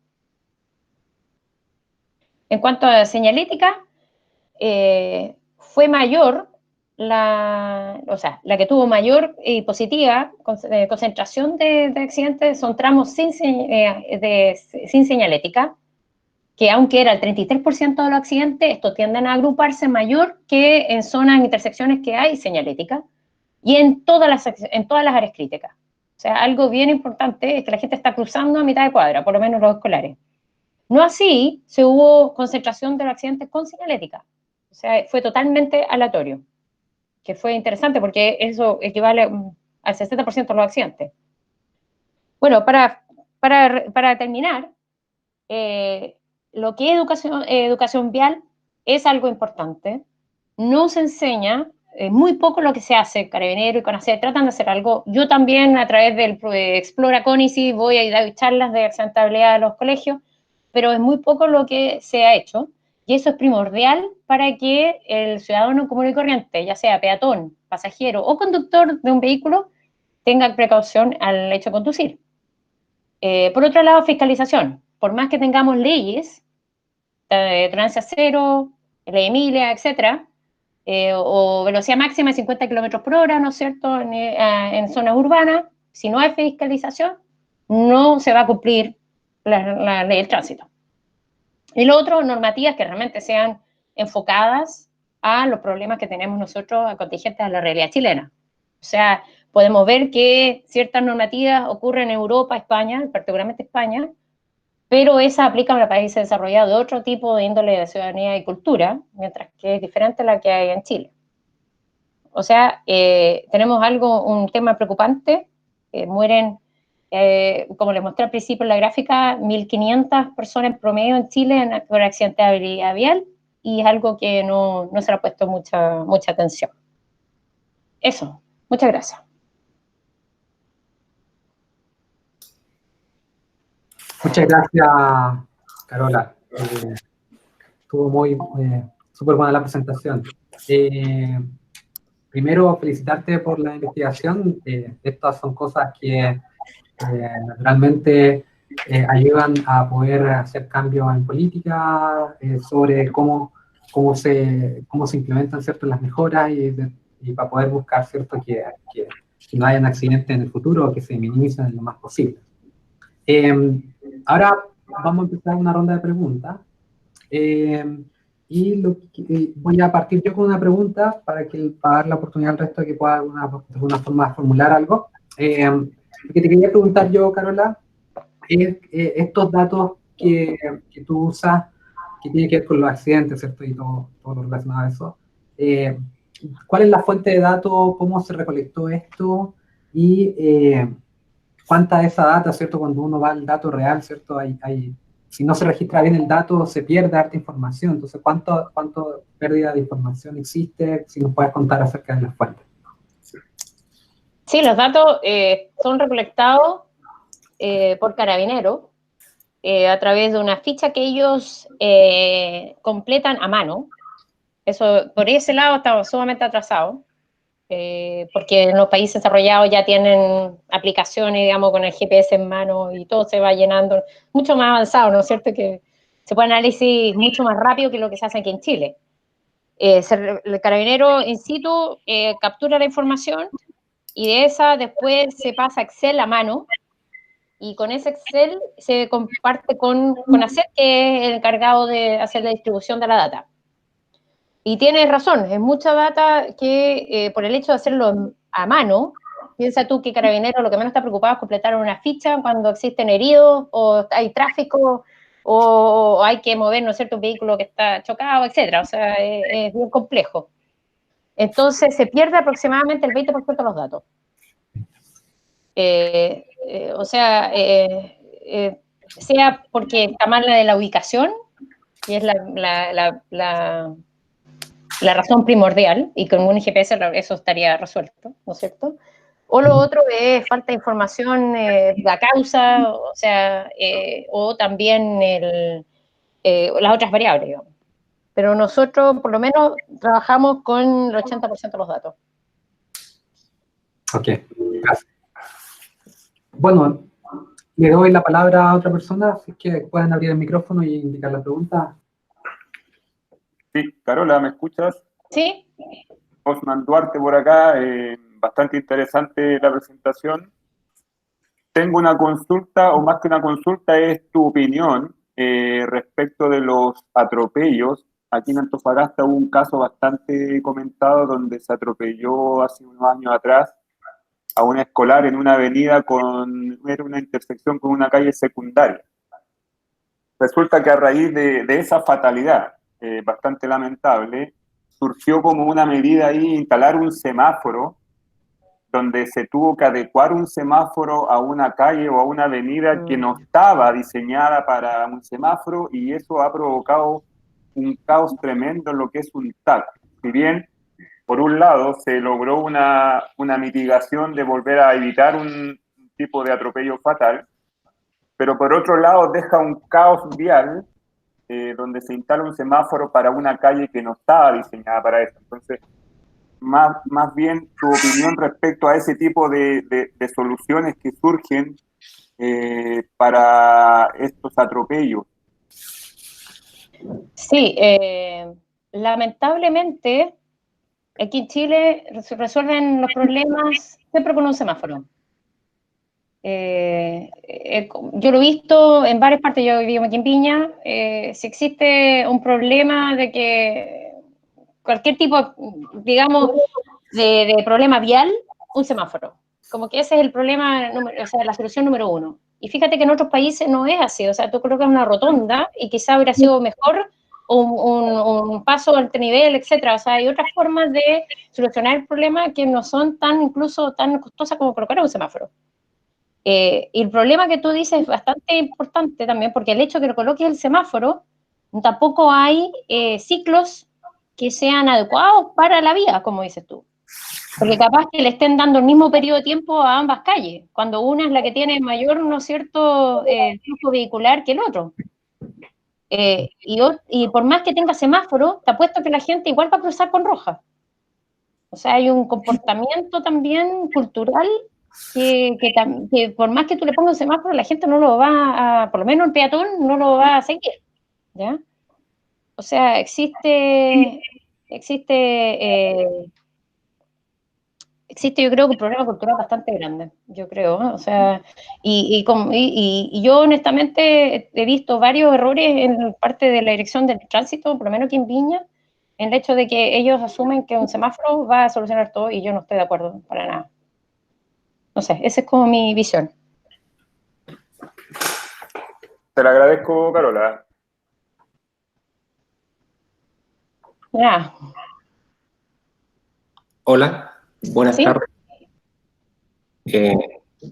En cuanto a señalética, fue mayor la que tuvo mayor y positiva concentración de accidentes son tramos sin señalética, que aunque era el 33% de los accidentes, estos tienden a agruparse mayor que en zonas, intersecciones que hay señalética, y en todas las áreas críticas. O sea, algo bien importante es que la gente está cruzando a mitad de cuadra, por lo menos los escolares. No así, se hubo concentración de los accidentes con señalética. O sea, fue totalmente aleatorio, que fue interesante porque eso equivale al 60% de los accidentes. Bueno, para terminar, lo que es educación vial es algo importante. No se enseña, muy poco lo que se hace. Carabineros y CONACYT tratan de hacer algo. Yo también, a través del Explora CONICI, voy a dar charlas de accidentabilidad a los colegios, pero es muy poco lo que se ha hecho. Y eso es primordial para que el ciudadano común y corriente, ya sea peatón, pasajero o conductor de un vehículo, tenga precaución al hecho de conducir. Por otro lado, fiscalización. Por más que tengamos leyes, tolerancia cero, ley Emilia, etcétera, o velocidad máxima de 50 kilómetros por hora, ¿no es cierto?, en zonas urbanas, si no hay fiscalización, no se va a cumplir la ley del tránsito. Y lo otro, normativas que realmente sean enfocadas a los problemas que tenemos nosotros contingentes a la realidad chilena. O sea, podemos ver que ciertas normativas ocurren en Europa, España, particularmente España, pero esa aplica en los países desarrollados de otro tipo de índole de ciudadanía y cultura, mientras que es diferente a la que hay en Chile. O sea, tenemos un tema preocupante, mueren, como les mostré al principio en la gráfica, 1.500 personas en promedio en Chile por accidentabilidad vial, y es algo que no se le ha puesto mucha atención. Eso, muchas gracias. Muchas gracias, Carola. Estuvo súper buena la presentación. Primero, felicitarte por la investigación. Estas son cosas que naturalmente ayudan a poder hacer cambios en política sobre cómo se implementan, ¿cierto?, las mejoras y para poder buscar, ¿cierto?, que no hayan accidentes en el futuro o que se minimicen lo más posible. Ahora vamos a empezar una ronda de preguntas. Voy a partir yo con una pregunta para dar la oportunidad al resto de que pueda de alguna forma formular algo. Lo que te quería preguntar yo, Carola, es estos datos que tú usas, que tienen que ver con los accidentes, ¿cierto? Y todo lo relacionado a eso. ¿Cuál es la fuente de datos? ¿Cómo se recolectó esto? Y cuánta de esa data, ¿cierto? Cuando uno va al dato real, ¿cierto? Si no se registra bien el dato, se pierde harta información. Entonces, ¿cuánto pérdida de información existe? Si nos puedes contar acerca de las fuentes. Sí, los datos son recolectados por Carabineros a través de una ficha que ellos completan a mano. Eso, por ese lado estamos sumamente atrasados, porque en los países desarrollados ya tienen aplicaciones, digamos, con el GPS en mano y todo se va llenando, mucho más avanzado, ¿no es cierto? Que se puede análisis mucho más rápido que lo que se hace aquí en Chile. El carabinero in situ captura la información y de esa después se pasa a Excel a mano, y con ese Excel se comparte con ACET, que es el encargado de hacer la distribución de la data. Y tienes razón, es mucha data que por el hecho de hacerlo a mano, piensa tú que Carabinero lo que menos está preocupado es completar una ficha cuando existen heridos o hay tráfico o hay que mover, ¿no es cierto?, un vehículo que está chocado, etcétera. O sea, es bien complejo. Entonces se pierde aproximadamente el 20% de los datos. O sea, sea porque está mal la de la ubicación, y es la razón primordial, y con un GPS eso estaría resuelto, ¿no es cierto? O lo otro es falta de información la causa, o sea, o también las otras variables, digamos. Pero nosotros, por lo menos, trabajamos con el 80% de los datos. Ok, gracias. Bueno, le doy la palabra a otra persona, así que pueden abrir el micrófono y indicar la pregunta. Sí, Carola, ¿me escuchas? Sí. Osman Duarte por acá, bastante interesante la presentación. Tengo una consulta, o más que una consulta, es tu opinión respecto de los atropellos. Aquí en Antofagasta hubo un caso bastante comentado donde se atropelló hace unos años atrás a un escolar en una avenida era una intersección con una calle secundaria. Resulta que a raíz de esa fatalidad, bastante lamentable, surgió como una medida ahí instalar un semáforo, donde se tuvo que adecuar un semáforo a una calle o a una avenida que no estaba diseñada para un semáforo, y eso ha provocado un caos tremendo en lo que es un TAC. Si bien, por un lado, se logró una mitigación de volver a evitar un tipo de atropello fatal, pero por otro lado deja un caos vial donde se instala un semáforo para una calle que no estaba diseñada para eso. Entonces, más bien tu opinión respecto a ese tipo de soluciones que surgen para estos atropellos. Sí, lamentablemente aquí en Chile resuelven los problemas siempre con un semáforo. Yo lo he visto en varias partes, yo vivo aquí en Viña, si existe un problema de que cualquier tipo, digamos, de problema vial, un semáforo. Como que ese es el problema, o sea, la solución número uno. Y fíjate que en otros países no es así, o sea, tú colocas una rotonda y quizá hubiera sido mejor un paso ante nivel, etcétera. O sea, hay otras formas de solucionar el problema que no son incluso tan costosas como colocar un semáforo. Y el problema que tú dices es bastante importante también, porque el hecho de que lo coloques el semáforo, tampoco hay ciclos que sean adecuados para la vía, como dices tú. Porque capaz que le estén dando el mismo periodo de tiempo a ambas calles, cuando una es la que tiene mayor, ¿no es cierto?, flujo vehicular que el otro. Y por más que tenga semáforo, te apuesto que la gente igual va a cruzar con roja. O sea, hay un comportamiento también cultural que por más que tú le pongas un semáforo, la gente no lo va a, por lo menos el peatón no lo va a seguir, ¿ya? O sea, existe yo creo que un problema cultural bastante grande, yo creo, ¿eh? O sea, y yo honestamente he visto varios errores en parte de la dirección del tránsito, por lo menos aquí en Viña, en el hecho de que ellos asumen que un semáforo va a solucionar todo y yo no estoy de acuerdo para nada. No sé, esa es como mi visión. Te lo agradezco, Carola. Ya. Hola, buenas ¿Sí? tardes.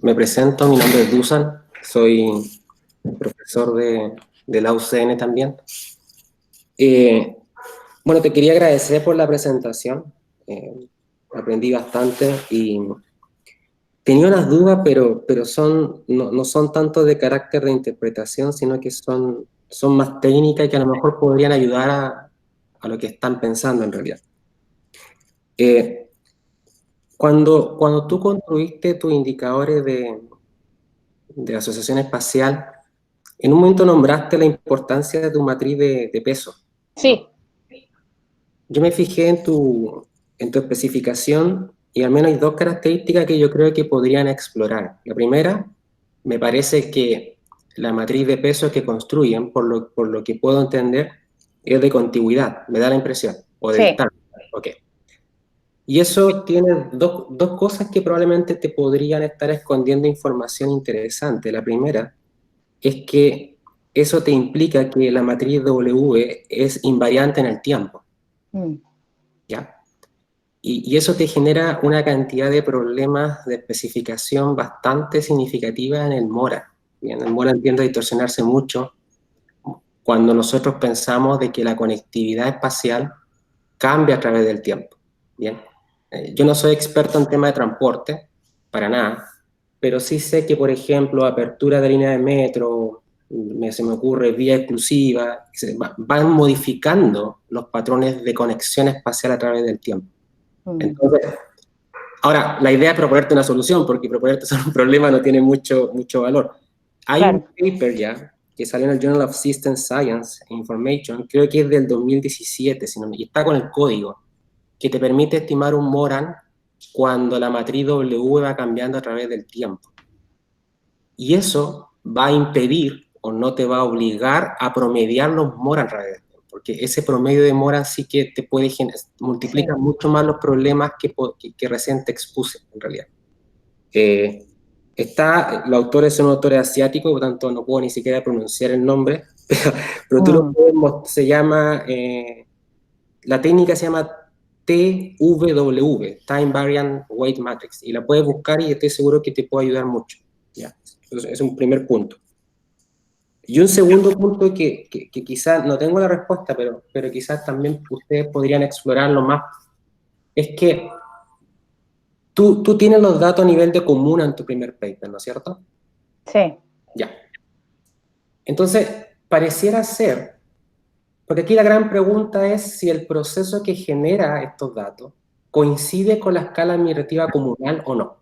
Me presento, mi nombre es Dusan, soy profesor de la UCN también. Bueno, te quería agradecer por la presentación, aprendí bastante y tenía unas dudas, pero no son tanto de carácter de interpretación, sino que son más técnicas y que a lo mejor podrían ayudar a lo que están pensando en realidad. Cuando tú construiste tus indicadores de asociación espacial, en un momento nombraste la importancia de tu matriz de peso. Sí. Yo me fijé en tu especificación y al menos hay dos características que yo creo que podrían explorar. La primera, me parece que la matriz de peso que construyen, por lo que puedo entender, es de contigüidad, me da la impresión, o de distancia. Okay. Y eso tiene dos cosas que probablemente te podrían estar escondiendo información interesante. La primera es que eso te implica que la matriz W es invariante en el tiempo. ¿Ya? Y eso te genera una cantidad de problemas de especificación bastante significativa en el MORA. Bien, el MORA tiende a distorsionarse mucho cuando nosotros pensamos de que la conectividad espacial cambia a través del tiempo. Bien. Yo no soy experto en tema de transporte, para nada, pero sí sé que, por ejemplo, apertura de línea de metro, se me ocurre vía exclusiva, van modificando los patrones de conexión espacial a través del tiempo. Entonces, ahora, la idea es proponerte una solución, porque proponerte solo un problema no tiene mucho valor. Hay un paper ya, que salió en el Journal of System Science and Information, creo que es del 2017, y está con el código, que te permite estimar un Moran cuando la matriz W va cambiando a través del tiempo. Y eso va a impedir o no te va a obligar a promediar los Moran a través del tiempo, porque ese promedio de Moran sí que te puede multiplica mucho más los problemas que recién te expuse, en realidad. Los autores son autores asiáticos, por tanto no puedo ni siquiera pronunciar el nombre, pero tú lo puedes, se llama, la técnica se llama TWW, Time Variant Weight Matrix, y la puedes buscar y estoy seguro que te puede ayudar mucho. ¿Ya? Entonces, es un primer punto. Y un segundo punto que quizás, no tengo la respuesta, pero quizás también ustedes podrían explorarlo más, es que tú tienes los datos a nivel de comuna en tu primer paper, ¿no es cierto? Sí. Ya. Entonces, pareciera ser, porque aquí la gran pregunta es si el proceso que genera estos datos coincide con la escala admirativa comunal o no.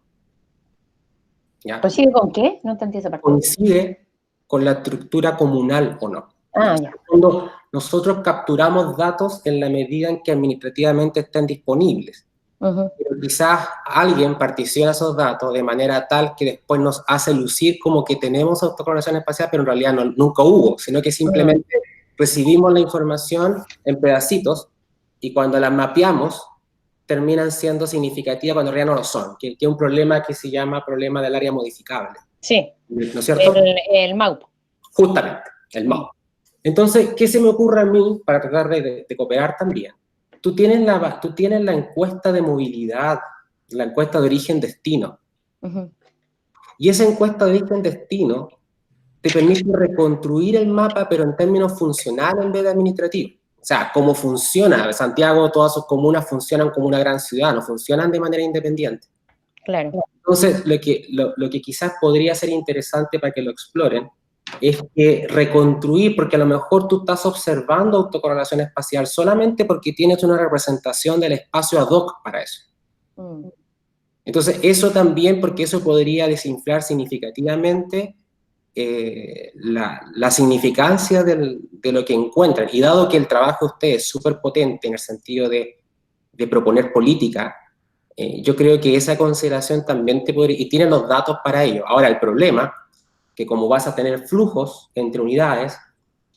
¿Ya? ¿Coincide con qué? No entendí esa parte. Coincide con la estructura comunal o no. Ya. Cuando nosotros capturamos datos en la medida en que administrativamente estén disponibles. Pero quizás alguien particiona esos datos de manera tal que después nos hace lucir como que tenemos autoclonación espacial, pero en realidad nunca hubo, sino que simplemente recibimos la información en pedacitos y cuando las mapeamos terminan siendo significativas cuando en realidad no lo son, que es un problema que se llama problema del área modificable. Sí, ¿no es cierto? el MAUP. Justamente, el MAUP. Entonces, ¿qué se me ocurre a mí para tratar de cooperar también? Tú tienes la encuesta de movilidad, la encuesta de origen-destino. Uh-huh. Y esa encuesta de origen-destino te permite reconstruir el mapa, pero en términos funcionales en vez de administrativos. O sea, cómo funciona. Santiago, todas sus comunas funcionan como una gran ciudad, no funcionan de manera independiente. Claro. Entonces, lo que quizás podría ser interesante para que lo exploren es que reconstruir, porque a lo mejor tú estás observando autocorrelación espacial solamente porque tienes una representación del espacio ad hoc para eso. Entonces, eso también, porque eso podría desinflar significativamente la significancia de lo que encuentran. Y dado que el trabajo de ustedes es súper potente en el sentido de proponer política, yo creo que esa consideración también te podría, y tienen los datos para ello. Ahora, el problema, que como vas a tener flujos entre unidades,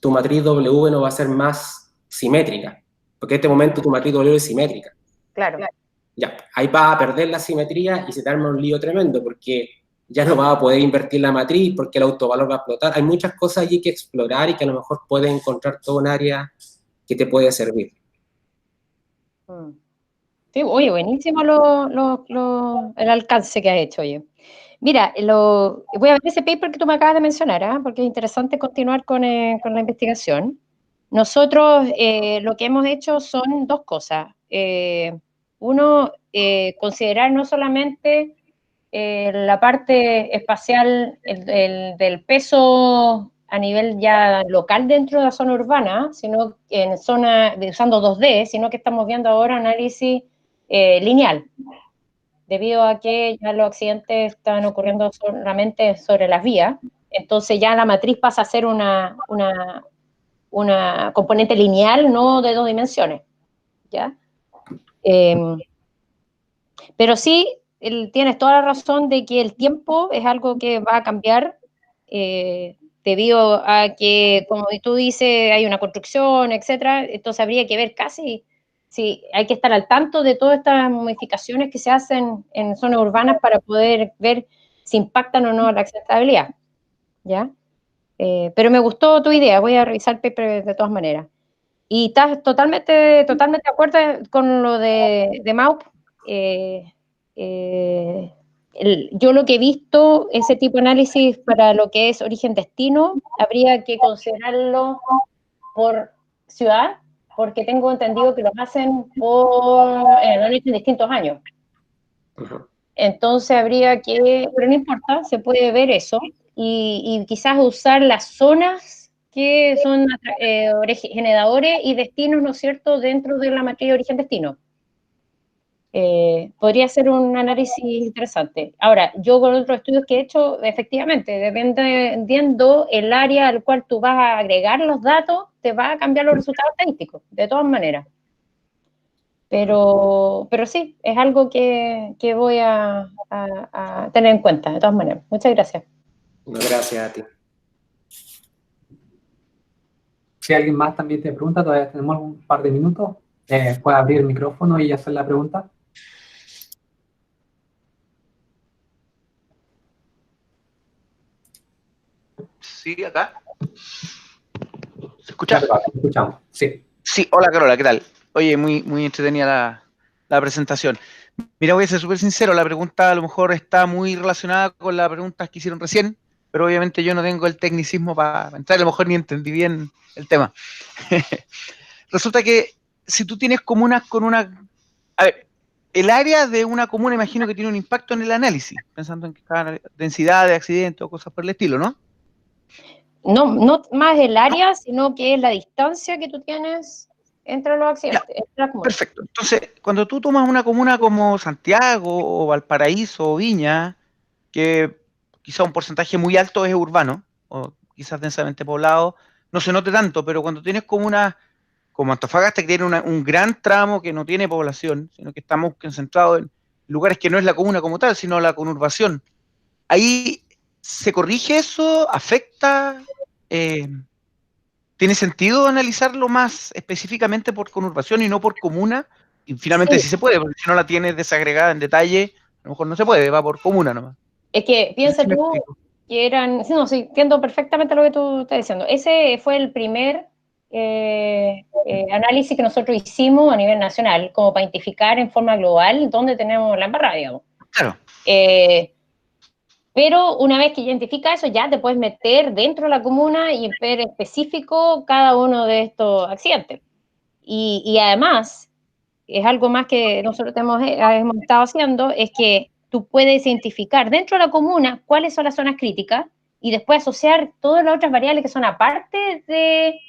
tu matriz W no va a ser más simétrica, porque en este momento tu matriz W es simétrica. Claro. Ya, ahí vas a perder la simetría y se te arma un lío tremendo, porque ya no vas a poder invertir la matriz, porque el autovalor va a explotar. Hay muchas cosas allí que explorar y que a lo mejor puedes encontrar todo un área que te puede servir. Sí, oye, buenísimo el alcance que has hecho, oye. Mira, voy a ver ese paper que tú me acabas de mencionar, porque es interesante continuar con la investigación. Nosotros lo que hemos hecho son dos cosas. Uno, considerar no solamente la parte espacial del peso a nivel ya local dentro de la zona urbana, sino en zona usando 2D, sino que estamos viendo ahora análisis lineal, debido a que ya los accidentes están ocurriendo solamente sobre las vías. Entonces ya la matriz pasa a ser una componente lineal, no de 2 dimensiones, ¿ya? Pero sí, tienes toda la razón de que el tiempo es algo que va a cambiar debido a que, como tú dices, hay una construcción, etcétera. Entonces habría que ver casi si hay que estar al tanto de todas estas modificaciones que se hacen en zonas urbanas para poder ver si impactan o no la accesibilidad, ¿ya? Pero me gustó tu idea, voy a revisar el paper de todas maneras. Y estás totalmente de acuerdo con lo de MAUP. Yo lo que he visto, ese tipo de análisis para lo que es origen-destino, habría que considerarlo por ciudad, porque tengo entendido que los hacen en distintos años. Entonces habría que, pero no importa, se puede ver eso, y quizás usar las zonas que son generadores y destinos, ¿no es cierto?, dentro de la matriz de origen-destino. Podría ser un análisis interesante. Ahora, yo con otros estudios que he hecho, efectivamente, dependiendo el área al cual tú vas a agregar los datos, te va a cambiar los resultados estadísticos, de todas maneras. Pero sí, es algo que voy a tener en cuenta, de todas maneras. Muchas gracias. Gracias a ti. Si alguien más también te pregunta, todavía tenemos un par de minutos. Puede abrir el micrófono y hacer la pregunta. Sí, acá. ¿Se escucha? Claro, escuchamos, sí. Sí, hola Carola, ¿qué tal? Oye, muy entretenida la presentación. Mira, voy a ser súper sincero, la pregunta a lo mejor está muy relacionada con las preguntas que hicieron recién, pero obviamente yo no tengo el tecnicismo para entrar, a lo mejor ni entendí bien el tema. Resulta que si tú tienes comunas con una... A ver, el área de una comuna imagino que tiene un impacto en el análisis, pensando en cada densidad de accidentes o cosas por el estilo, ¿no? No más el área, sino que es la distancia que tú tienes entre los accidentes. Ya, perfecto. Entonces, cuando tú tomas una comuna como Santiago o Valparaíso o Viña, que quizá un porcentaje muy alto es urbano, o quizás densamente poblado, no se note tanto, pero cuando tienes comunas como Antofagasta, que tiene un gran tramo que no tiene población, sino que estamos concentrados en lugares que no es la comuna como tal, sino la conurbación, ahí ¿se corrige eso? ¿Afecta? ¿Tiene sentido analizarlo más específicamente por conurbación y no por comuna? Y finalmente sí se puede, porque si no la tienes desagregada en detalle, a lo mejor no se puede, va por comuna nomás. Es que piensa tú, que eran, no, sí, entiendo perfectamente lo que tú estás diciendo. Ese fue el primer análisis que nosotros hicimos a nivel nacional, como para identificar en forma global dónde tenemos la embarrada, digamos. Claro. Pero una vez que identifica eso, ya te puedes meter dentro de la comuna y ver específico cada uno de estos accidentes. Y además, es algo más que nosotros hemos estado haciendo, es que tú puedes identificar dentro de la comuna cuáles son las zonas críticas y después asociar todas las otras variables que son aparte de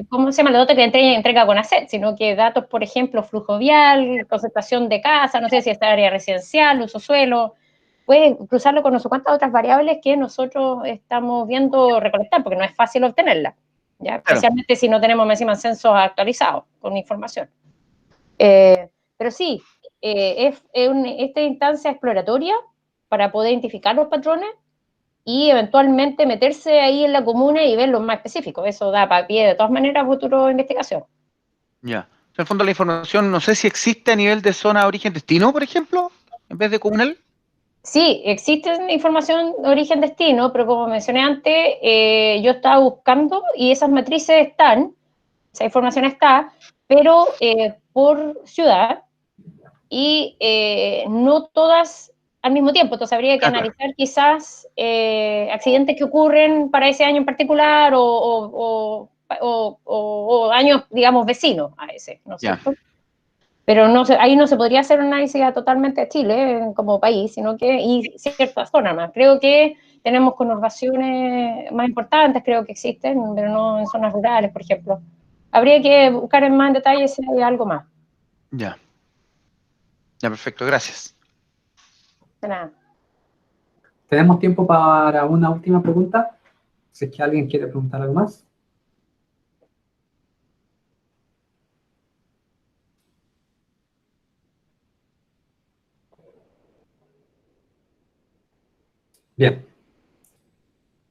cómo se llama, los datos que entrega CONACET, sino que datos, por ejemplo, flujo vial, concentración de casa, no sé si es área residencial, uso suelo, puedes cruzarlo con no sé cuántas otras variables que nosotros estamos viendo recolectar, porque no es fácil obtenerlas, ¿ya? Claro. Especialmente si no tenemos encima censos actualizados con información. Pero sí, esta instancia exploratoria para poder identificar los patrones y eventualmente meterse ahí en la comuna y ver los más específicos. Eso da para pie de todas maneras a futuro investigación. Ya. En el fondo la información, no sé si existe a nivel de zona origen-destino, por ejemplo, en vez de comunal. Sí, existe información de origen-destino, pero como mencioné antes, yo estaba buscando y esas matrices están, esa información está, pero por ciudad y no todas al mismo tiempo. Entonces habría que analizar quizás accidentes que ocurren para ese año en particular o años, digamos, vecinos a ese, ¿no es cierto? Pero no ahí no se podría hacer un análisis totalmente de Chile como país, sino que y ciertas zonas más. Creo que tenemos conurbaciones más importantes, creo que existen, pero no en zonas rurales, por ejemplo. Habría que buscar en más detalle si hay algo más. Ya. Ya, perfecto, gracias. De nada. ¿Tenemos tiempo para una última pregunta? Si es que alguien quiere preguntar algo más. Bien.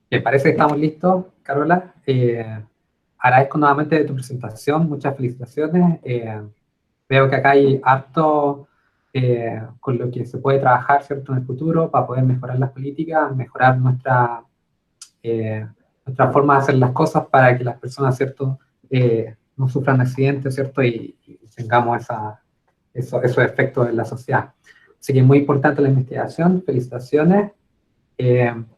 Me parece que estamos listos, Carola. Agradezco nuevamente de tu presentación, muchas felicitaciones. Veo que acá hay harto con lo que se puede trabajar, ¿cierto?, en el futuro para poder mejorar las políticas, mejorar nuestra forma de hacer las cosas para que las personas, ¿cierto?, no sufran accidentes, ¿cierto?, y tengamos esos efectos en la sociedad. Así que es muy importante la investigación, felicitaciones.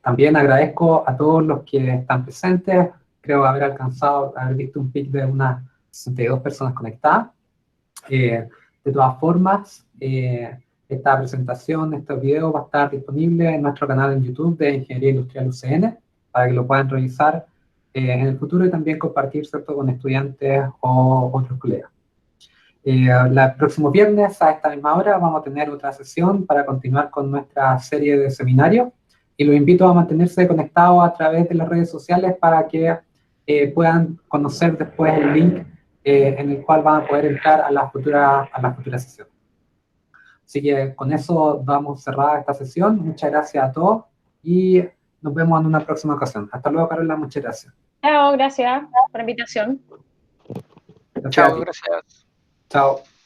También agradezco a todos los que están presentes, creo haber visto un pic de unas 62 personas conectadas. De todas formas, esta presentación, este video va a estar disponible en nuestro canal en YouTube de Ingeniería Industrial UCN, para que lo puedan revisar en el futuro y también compartir, ¿cierto?, con estudiantes o otros colegas. El próximo viernes a esta misma hora vamos a tener otra sesión para continuar con nuestra serie de seminarios y los invito a mantenerse conectados a través de las redes sociales para que puedan conocer después el link en el cual van a poder entrar a la futura sesión. Así que con eso damos cerrada esta sesión. Muchas gracias a todos y nos vemos en una próxima ocasión. Hasta luego, Carola. Muchas gracias. Chao, gracias por la invitación. Chao, gracias. Chao.